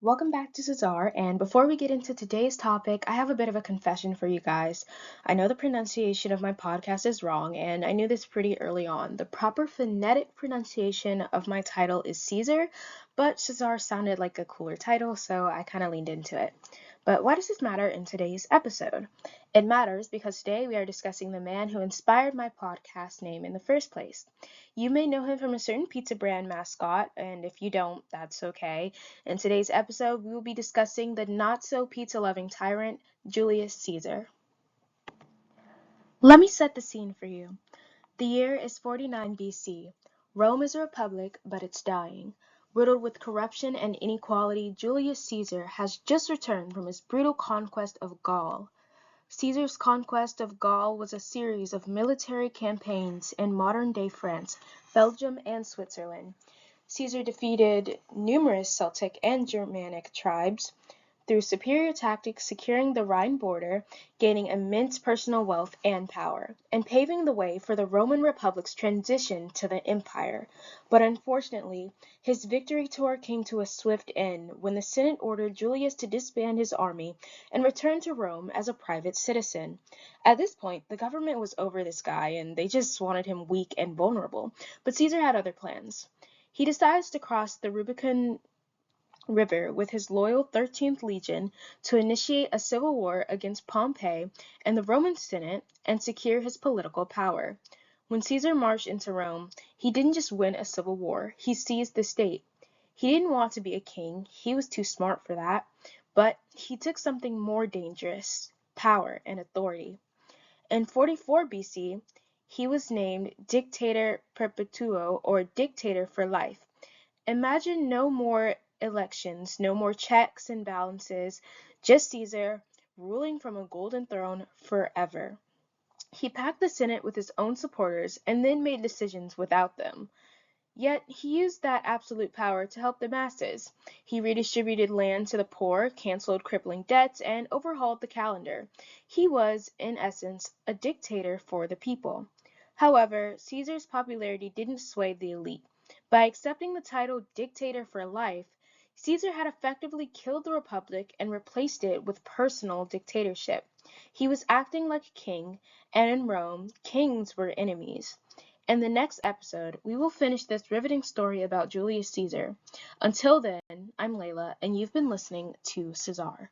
Welcome back to Cesar, and before we get into today's topic, I have a bit of a confession for you guys. I know the pronunciation of my podcast is wrong, and I knew this pretty early on. The proper phonetic pronunciation of my title is Caesar, but Cesar sounded like a cooler title, so I kind of leaned into it. But why does this matter in today's episode? It matters because today we are discussing the man who inspired my podcast name in the first place. You may know him from a certain pizza brand mascot, and if you don't, that's okay. In today's episode, we will be discussing the not-so-pizza-loving tyrant, Julius Caesar. Let me set the scene for you. The year is 49 BC. Rome is a republic, but it's dying. Riddled with corruption and inequality, Julius Caesar has just returned from his brutal conquest of Gaul. Caesar's conquest of Gaul was a series of military campaigns in modern-day France, Belgium, and Switzerland. Caesar defeated numerous Celtic and Germanic tribes through superior tactics, securing the Rhine border, gaining immense personal wealth and power, and paving the way for the Roman Republic's transition to the empire. But unfortunately, his victory tour came to a swift end when the Senate ordered Julius to disband his army and return to Rome as a private citizen. At this point, the government was over this guy and they just wanted him weak and vulnerable. But Caesar had other plans. He decides to cross the Rubicon River with his loyal 13th Legion to initiate a civil war against Pompey and the Roman Senate and secure his political power. When Caesar marched into Rome, he didn't just win a civil war, he seized the state. He didn't want to be a king, he was too smart for that, but he took something more dangerous, power and authority. In 44 BC, he was named Dictator Perpetuo, or Dictator for life. Imagine no more elections, no more checks and balances, just Caesar ruling from a golden throne forever. He packed the Senate with his own supporters and then made decisions without them. Yet he used that absolute power to help the masses. He redistributed land to the poor, canceled crippling debts, and overhauled the calendar. He was, in essence, a dictator for the people. However, Caesar's popularity didn't sway the elite. By accepting the title dictator for life, Caesar had effectively killed the republic and replaced it with personal dictatorship. He was acting like a king, and in Rome, kings were enemies. In the next episode, we will finish this riveting story about Julius Caesar. Until then, I'm Layla, and you've been listening to Cesar.